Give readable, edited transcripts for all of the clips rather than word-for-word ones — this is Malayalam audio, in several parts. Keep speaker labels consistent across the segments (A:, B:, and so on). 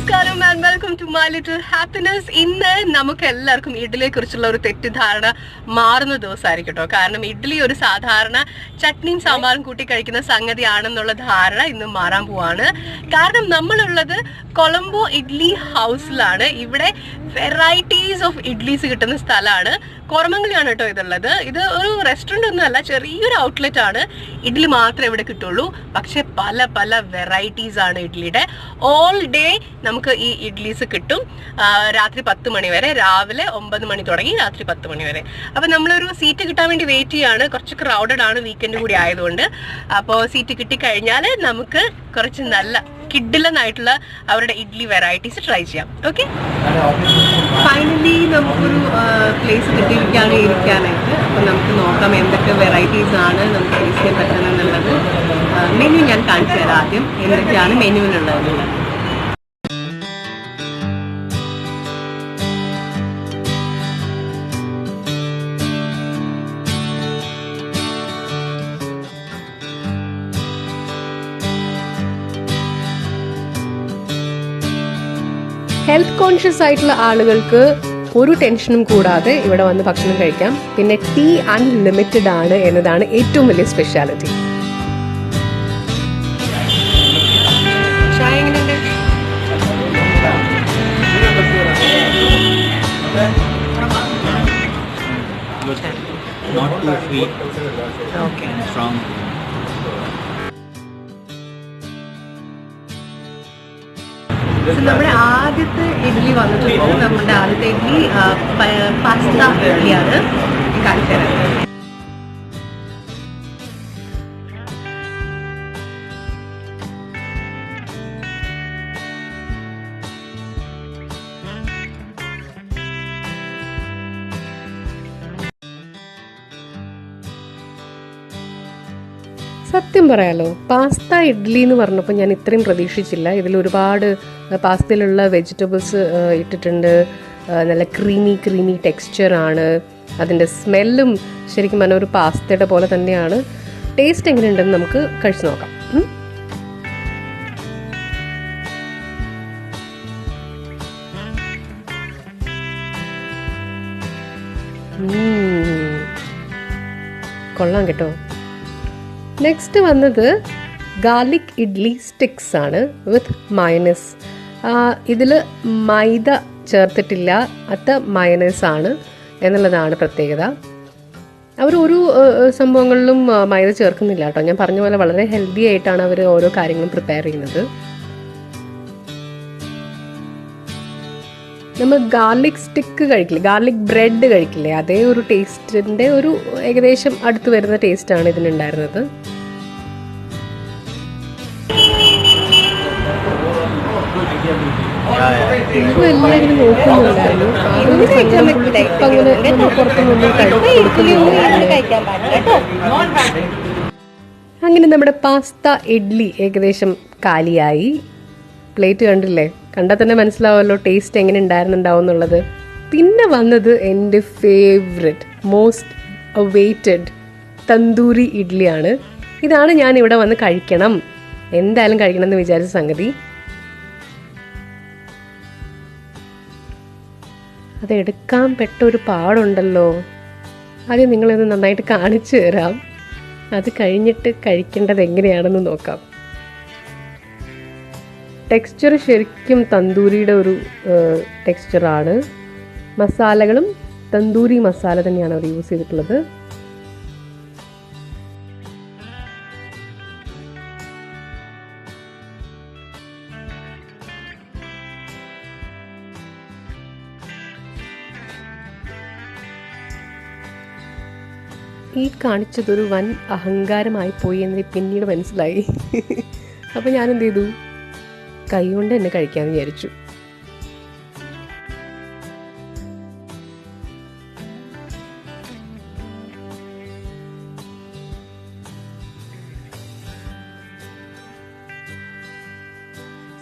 A: നമസ്കാരം and welcome to my little happiness. ഇന്ന് നമുക്ക് എല്ലാവർക്കും ഇഡ്ഡലിയെ കുറിച്ചുള്ള ഒരു തെറ്റിദ്ധാരണ മാറുന്ന ദിവസമായിരിക്കും കേട്ടോ. കാരണം ഇഡ്ഡലി ഒരു സാധാരണ ചട്നിയും സാമ്പാറും കൂട്ടി കഴിക്കുന്ന സംഗതിയാണെന്നുള്ള ധാരണ ഇന്ന് മാറാൻ പോവാണ്. കാരണം നമ്മളുള്ളത് കൊളംബോ ഇഡ്ലി ഹൗസിലാണ്. ഇവിടെ വെറൈറ്റീസ് ഓഫ് ഇഡ്ലീസ് കിട്ടുന്ന സ്ഥലമാണ്. കോറമംഗലിയാണ് കേട്ടോ ഇതുള്ളത്. ഇത് ഒരു റെസ്റ്റോറൻ്റ് ഒന്നും അല്ല, ചെറിയൊരു ഔട്ട്ലെറ്റ് ആണ്. ഇഡ്ഡലി മാത്രമേ ഇവിടെ കിട്ടുള്ളൂ. പക്ഷെ പല പല വെറൈറ്റീസ് ആണ് ഇഡ്ഡലിയുടെ. ഓൾ ഡേ നമുക്ക് ഈ ഇഡ്ഡലീസ് കിട്ടും. രാത്രി 10 മണി വരെ, രാവിലെ 9 മണി തുടങ്ങി രാത്രി 10 മണി വരെ. അപ്പോൾ നമ്മളൊരു സീറ്റ് കിട്ടാൻ വേണ്ടി വെയിറ്റ് ചെയ്യാണ്. കുറച്ച് ക്രൗഡഡ് ആണ്, വീക്കെൻഡ് കൂടി ആയതുകൊണ്ട്. അപ്പോൾ സീറ്റ് കിട്ടിക്കഴിഞ്ഞാൽ നമുക്ക് കുറച്ച് നല്ല കിഡിലെന്നായിട്ടുള്ള അവരുടെ ഇഡ്ഡലി വെറൈറ്റീസ് ട്രൈ ചെയ്യാം. ഓക്കെ, ഫൈനലി നമുക്കൊരു പ്ലേസ് കിട്ടിയിരിക്കുകയാണ് ഇരിക്കാനായിട്ട്. അപ്പം നമുക്ക് നോക്കാം എന്തൊക്കെ വെറൈറ്റീസ് ആണ് നമുക്ക് ടേസ്റ്റ് ചെയ്യാൻ പറ്റുന്നതെന്നുള്ളത്. മെനു ഞാൻ കാണിച്ചു തരാം ആദ്യം, എന്തൊക്കെയാണ് മെനുവിനുള്ളത്. ഹെൽത്ത് കോൺഷ്യസ് ആയിട്ടുള്ള ആളുകൾക്ക് ഒരു ടെൻഷനും കൂടാതെ ഇവിടെ വന്ന് ഭക്ഷണം കഴിക്കാം. പിന്നെ ടീ അൺലിമിറ്റഡ് ആണ് എന്നതാണ് ഏറ്റവും വലിയ സ്പെഷ്യാലിറ്റി. ചായ എങ്ങനെയുണ്ട്?
B: Not too sweet.
A: Okay.
B: Strong.
A: നമ്മുടെ ആദ്യത്തെ ഇഡ്ഡലി വന്നിട്ടുണ്ട്. നമ്മുടെ ആദ്യത്തെ ഇഡ്ഡലി പാസ്ത ഇഡ്ഡലിയാണ്. കാണിച്ചു തരാം. സത്യം പറയാലോ, പാസ്ത ഇഡ്ഡലി എന്ന് പറഞ്ഞപ്പോൾ ഞാൻ ഇത്രയും പ്രതീക്ഷിച്ചില്ല. ഇതിൽ ഒരുപാട് പാസ്തയിലുള്ള വെജിറ്റബിൾസ് ഇട്ടിട്ടുണ്ട്. നല്ല ക്രീമി ടെക്സ്ചറാണ്. അതിൻ്റെ സ്മെല്ലും ശരിക്കും പറഞ്ഞാൽ ഒരു പാസ്തയുടെ പോലെ തന്നെയാണ്. ടേസ്റ്റ് എങ്ങനെയുണ്ടെന്ന് നമുക്ക് കഴിച്ചു നോക്കാം. കൊള്ളാം കേട്ടോ. നെക്സ്റ്റ് വന്നത് ഗാർലിക് ഇഡ്ലി സ്റ്റിക്സ് ആണ് വിത്ത് മയണൈസ്. ഇതിൽ മൈദ ചേർത്തിട്ടില്ല, അത് മയണൈസ് ആണ് എന്നുള്ളതാണ് പ്രത്യേകത. അവർ ഒരു സംഭവങ്ങളിലും മൈദ ചേർക്കുന്നില്ല കേട്ടോ. ഞാൻ പറഞ്ഞ പോലെ വളരെ ഹെൽത്തി ആയിട്ടാണ് അവർ ഓരോ കാര്യങ്ങളും പ്രിപ്പയർ ചെയ്യുന്നത്. നമ്മൾ ഗാർലിക് സ്റ്റിക്ക് കഴിക്കില്ലേ, ഗാർലിക് ബ്രെഡ് കഴിക്കില്ലേ, അതേ ഒരു ടേസ്റ്റിൻ്റെ ഒരു ഏകദേശം അടുത്ത് വരുന്ന ടേസ്റ്റാണ് ഇതിനുണ്ടായിരുന്നത്. ഇപ്പം എല്ലാവരും നോക്കുന്നുണ്ടായിരുന്നു. അങ്ങനെ നമ്മുടെ പാസ്ത ഇഡ്ഡലി ഏകദേശം കാലിയായി. പ്ലേറ്റ് കണ്ടില്ലേ, കണ്ടാൽ തന്നെ മനസ്സിലാവുമല്ലോ ടേസ്റ്റ് എങ്ങനെ ഉണ്ടായിരുന്നുണ്ടാവും എന്നുള്ളത്. പിന്നെ വന്നത് എൻ്റെ ഫേവററ്റ്, മോസ്റ്റ് അവൈറ്റഡ് തന്തൂരി ഇഡ്ഡലിയാണ്. ഇതാണ് ഞാൻ ഇവിടെ വന്ന് കഴിക്കണം, എന്തായാലും കഴിക്കണം എന്ന് വിചാരിച്ച സംഗതി. അതെടുക്കാൻ പെട്ട ഒരു പാടുണ്ടല്ലോ. ആദ്യം നിങ്ങളൊന്ന് നന്നായിട്ട് കാണിച്ചു തരാം, അത് കഴിഞ്ഞിട്ട് കഴിക്കേണ്ടത് എങ്ങനെയാണെന്ന് നോക്കാം. ടെക്സ്ചർ ശരിക്കും തന്തൂരിയുടെ ഒരു ടെക്സ്ചറാണ്. മസാലകളും തന്തൂരി മസാല തന്നെയാണ് അവർ യൂസ് ചെയ്തിട്ടുള്ളത്. ഈ കാണിച്ചതൊരു വൻ അഹങ്കാരമായി പോയി എന്ന് പിന്നീട് മനസ്സിലായി. അപ്പോൾ ഞാൻ എന്ത് ചെയ്തു, കൈ കൊണ്ട് തന്നെ കഴിക്കാമെന്ന് വിചാരിച്ചു.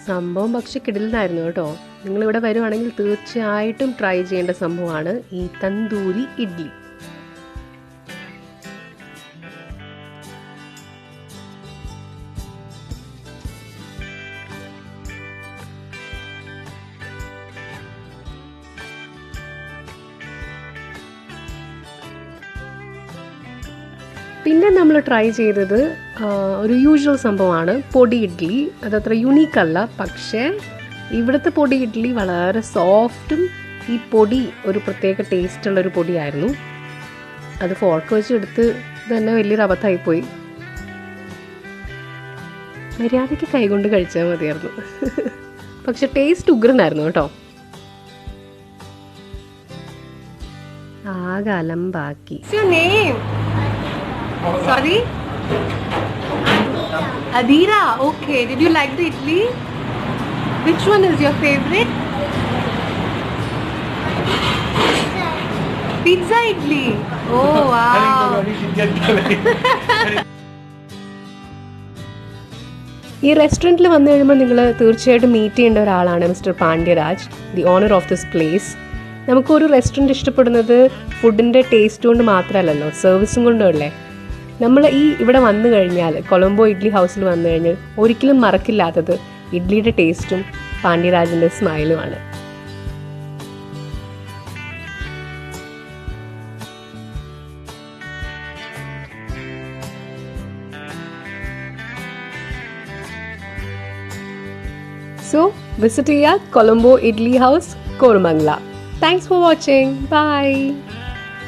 A: സംഭവം പക്ഷെ കിടിലനായിരുന്നു കേട്ടോ. നിങ്ങളിവിടെ വരുവാണെങ്കിൽ തീർച്ചയായിട്ടും ട്രൈ ചെയ്യേണ്ട സംഭവമാണ് ഈ തന്തൂരി ഇഡ്ഡലി. പിന്നെ നമ്മൾ ട്രൈ ചെയ്തത് ഒരു യൂഷ്വൽ സംഭവമാണ് പൊടി ഇഡ്ഡലി. അതത്ര യുണീക്കല്ല, പക്ഷേ ഇവിടുത്തെ പൊടി ഇഡ്ഡലി വളരെ സോഫ്റ്റും ഈ പൊടി ഒരു പ്രത്യേക ടേസ്റ്റുള്ളൊരു പൊടിയായിരുന്നു. അത് ഫോർക്ക് വെച്ച് എടുത്ത് തന്നെ വലിയൊരു അബദ്ധമായിപ്പോയി. മര്യാദയ്ക്ക് കൈകൊണ്ട് കഴിച്ചാൽ മതിയായിരുന്നു. പക്ഷെ ടേസ്റ്റ് ഉഗ്രനായിരുന്നു കേട്ടോ. ആകെ അലമ്പാക്കി. Sorry? Adira, okay. Did you like the idli? Which one is your favorite? Pizza idli. Oh wow. ഈ റെസ്റ്റോറൻറ്റിൽ വന്നു കഴിയുമ്പോൾ നിങ്ങൾ തീർച്ചയായിട്ടും മീറ്റ് ചെയ്യേണ്ട ഒരാളാണ് mister Pandyaraj, the owner of this place. നമുക്കൊരു റെസ്റ്റോറൻറ്റ് ഇഷ്ടപ്പെടുന്നത് ഫുഡിൻ്റെ ടേസ്റ്റ് കൊണ്ട് മാത്രമല്ലല്ലോ, സർവീസും കൊണ്ടുമല്ലേ. നമ്മൾ ഇവിടെ വന്നു കഴിഞ്ഞാൽ, കൊളംബോ ഇഡ്ലി ഹൗസിൽ വന്നു കഴിഞ്ഞാൽ ഒരിക്കലും മറക്കില്ലാത്തത് ഇഡ്ലിയുടെ ടേസ്റ്റും പാണ്ഡ്യരാജിൻ്റെ സ്മൈലുമാണ്. So, visit Colombo Idli House, Koramangala. Thanks for watching. Bye.